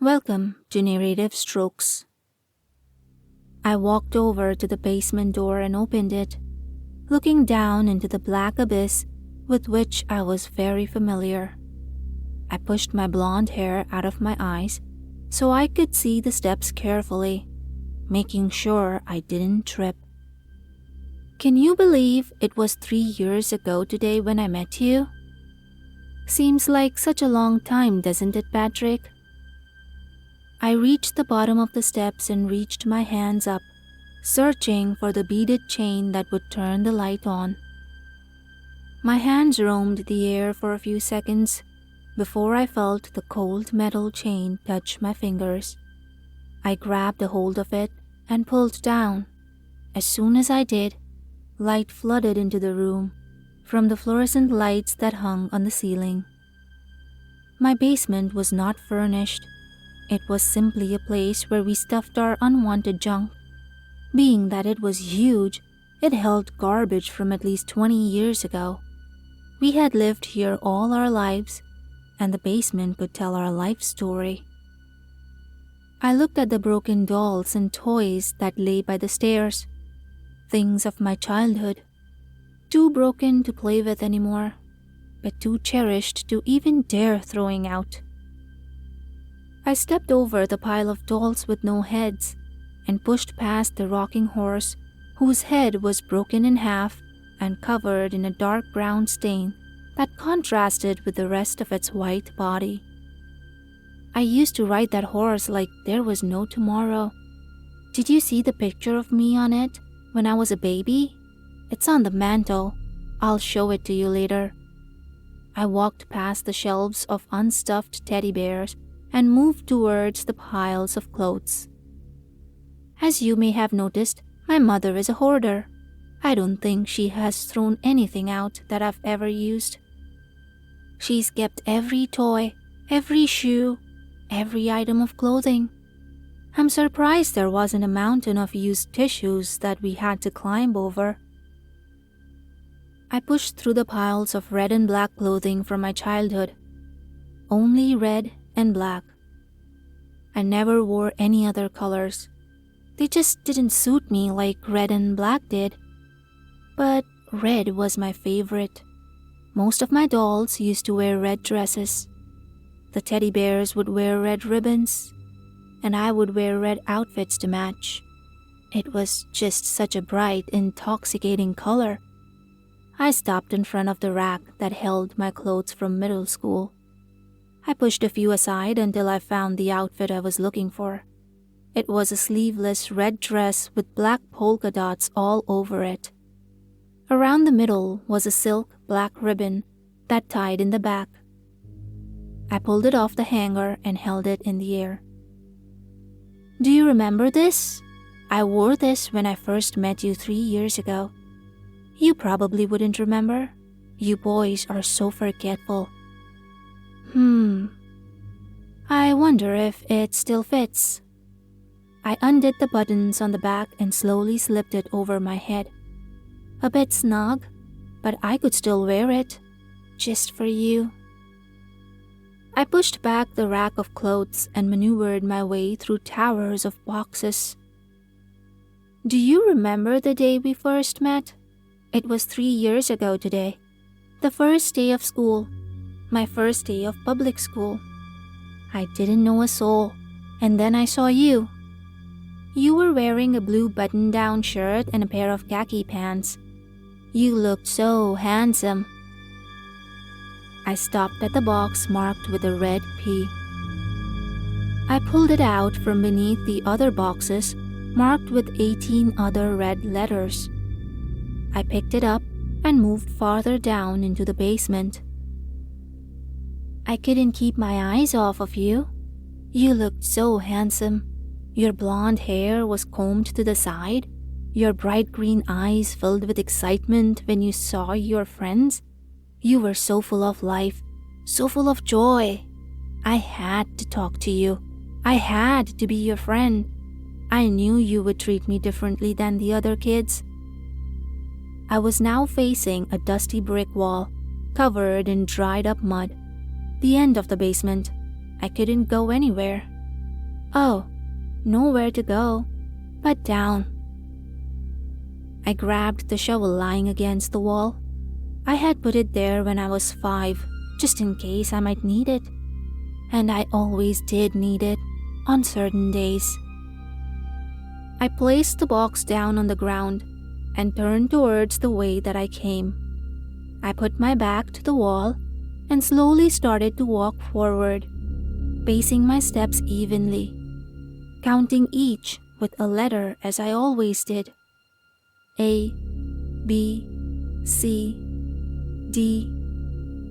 Welcome to Narrative Strokes. I walked over to the basement door and opened it, looking down into the black abyss with which I was very familiar. I pushed my blonde hair out of my eyes so I could see the steps carefully, making sure I didn't trip. Can you believe it was 3 years ago today when I met you? Seems like such a long time, doesn't it, Patrick? I reached the bottom of the steps and reached my hands up, searching for the beaded chain that would turn the light on. My hands roamed the air for a few seconds before I felt the cold metal chain touch my fingers. I grabbed a hold of it and pulled down. As soon as I did, light flooded into the room from the fluorescent lights that hung on the ceiling. My basement was not furnished. It was simply a place where we stuffed our unwanted junk. Being that it was huge, it held garbage from at least 20 years ago. We had lived here all our lives, and the basement could tell our life story. I looked at the broken dolls and toys that lay by the stairs, things of my childhood, too broken to play with anymore, but too cherished to even dare throwing out. I stepped over the pile of dolls with no heads and pushed past the rocking horse whose head was broken in half and covered in a dark brown stain that contrasted with the rest of its white body. I used to ride that horse like there was no tomorrow. Did you see the picture of me on it when I was a baby? It's on the mantel. I'll show it to you later. I walked past the shelves of unstuffed teddy bears and moved towards the piles of clothes. As you may have noticed, my mother is a hoarder. I don't think she has thrown anything out that I've ever used. She's kept every toy, every shoe, every item of clothing. I'm surprised there wasn't a mountain of used tissues that we had to climb over. I pushed through the piles of red and black clothing from my childhood. Only red and black. I never wore any other colors. They just didn't suit me like red and black did. But red was my favorite. Most of my dolls used to wear red dresses. The teddy bears would wear red ribbons, and I would wear red outfits to match. It was just such a bright, intoxicating color. I stopped in front of the rack that held my clothes from middle school. I pushed a few aside until I found the outfit I was looking for. It was a sleeveless red dress with black polka dots all over it. Around the middle was a silk black ribbon that tied in the back. I pulled it off the hanger and held it in the air. Do you remember this? I wore this when I first met you 3 years ago. You probably wouldn't remember. You boys are so forgetful. I wonder if it still fits. I undid the buttons on the back and slowly slipped it over my head. A bit snug, but I could still wear it. Just for you. I pushed back the rack of clothes and maneuvered my way through towers of boxes. Do you remember the day we first met? It was 3 years ago today. The first day of school. My first day of public school. I didn't know a soul, and then I saw you. You were wearing a blue button-down shirt and a pair of khaki pants. You looked so handsome. I stopped at the box marked with a red P. I pulled it out from beneath the other boxes marked with 18 other red letters. I picked it up and moved farther down into the basement. I couldn't keep my eyes off of you. You looked so handsome. Your blonde hair was combed to the side. Your bright green eyes filled with excitement when you saw your friends. You were so full of life, so full of joy. I had to talk to you. I had to be your friend. I knew you would treat me differently than the other kids. I was now facing a dusty brick wall, covered in dried up mud. The end of the basement. I couldn't go anywhere. Oh, nowhere to go, but down. I grabbed the shovel lying against the wall. I had put it there when I was 5, just in case I might need it. And I always did need it on certain days. I placed the box down on the ground and turned towards the way that I came. I put my back to the wall and slowly started to walk forward, pacing my steps evenly, counting each with a letter as I always did. A, B, C, D,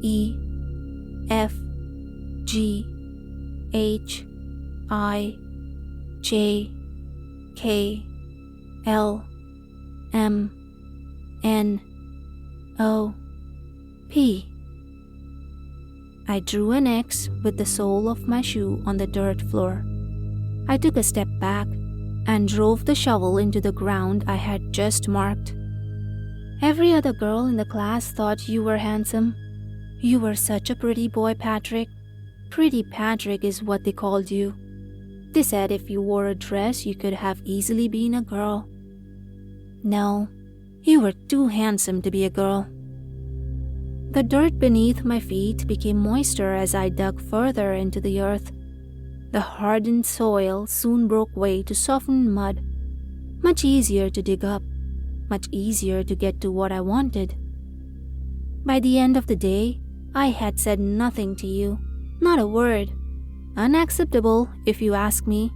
E, F, G, H, I, J, K, L, M, N, O, P. I drew an X with the sole of my shoe on the dirt floor. I took a step back and drove the shovel into the ground I had just marked. Every other girl in the class thought you were handsome. You were such a pretty boy, Patrick. Pretty Patrick is what they called you. They said if you wore a dress, you could have easily been a girl. No, you were too handsome to be a girl. The dirt beneath my feet became moister as I dug further into the earth. The hardened soil soon broke way to softened mud. Much easier to dig up, much easier to get to what I wanted. By the end of the day, I had said nothing to you, not a word. Unacceptable, if you ask me.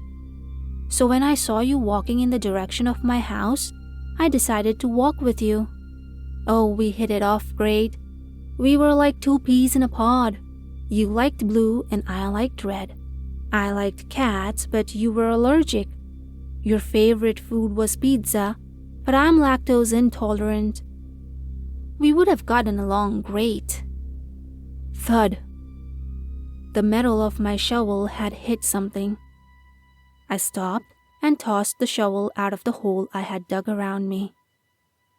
So when I saw you walking in the direction of my house, I decided to walk with you. Oh, we hit it off great. We were like 2 peas in a pod. You liked blue and I liked red. I liked cats, but you were allergic. Your favorite food was pizza, but I'm lactose intolerant. We would have gotten along great. Thud. The metal of my shovel had hit something. I stopped and tossed the shovel out of the hole I had dug around me.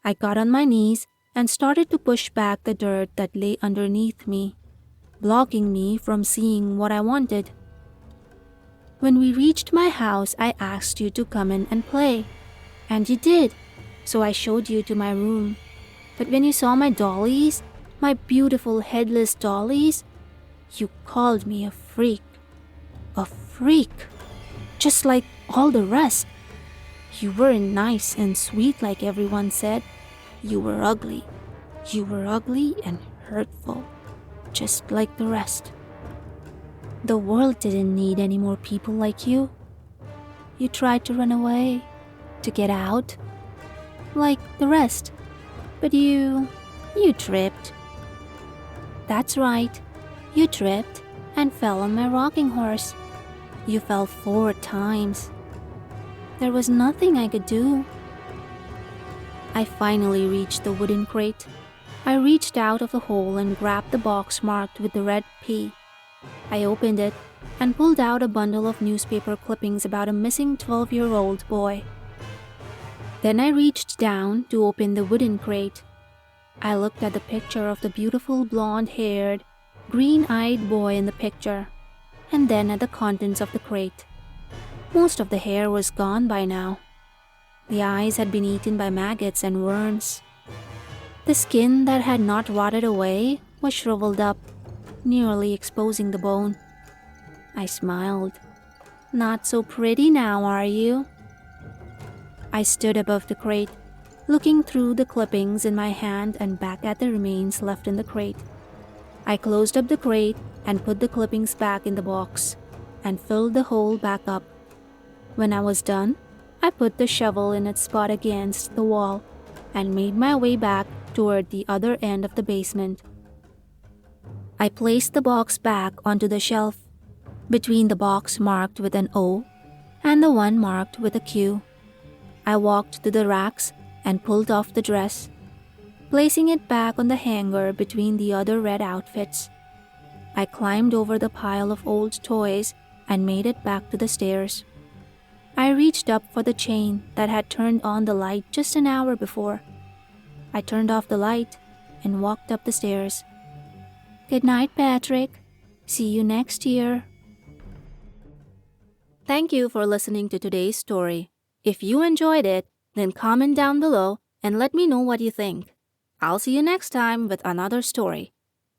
I got on my knees and started to push back the dirt that lay underneath me, blocking me from seeing what I wanted. When we reached my house, I asked you to come in and play. And you did, so I showed you to my room. But when you saw my dollies, my beautiful headless dollies, you called me a freak. A freak. Just like all the rest. You weren't nice and sweet like everyone said. You were ugly. You were ugly and hurtful, just like the rest. The world didn't need any more people like you. You tried to run away, to get out, like the rest. But you tripped. That's right, you tripped and fell on my rocking horse. You fell 4 times. There was nothing I could do. I finally reached the wooden crate. I reached out of the hole and grabbed the box marked with the red P. I opened it and pulled out a bundle of newspaper clippings about a missing 12-year-old boy. Then I reached down to open the wooden crate. I looked at the picture of the beautiful blonde-haired, green-eyed boy in the picture, and then at the contents of the crate. Most of the hair was gone by now. The eyes had been eaten by maggots and worms. The skin that had not rotted away was shriveled up, nearly exposing the bone. I smiled. Not so pretty now, are you? I stood above the crate, looking through the clippings in my hand and back at the remains left in the crate. I closed up the crate and put the clippings back in the box and filled the hole back up. When I was done, I put the shovel in its spot against the wall and made my way back toward the other end of the basement. I placed the box back onto the shelf, between the box marked with an O and the one marked with a Q. I walked to the racks and pulled off the dress, placing it back on the hanger between the other red outfits. I climbed over the pile of old toys and made it back to the stairs. I reached up for the chain that had turned on the light just an hour before. I turned off the light and walked up the stairs. Good night, Patrick. See you next year. Thank you for listening to today's story. If you enjoyed it, then comment down below and let me know what you think. I'll see you next time with another story.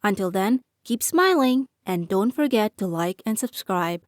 Until then, keep smiling and don't forget to like and subscribe.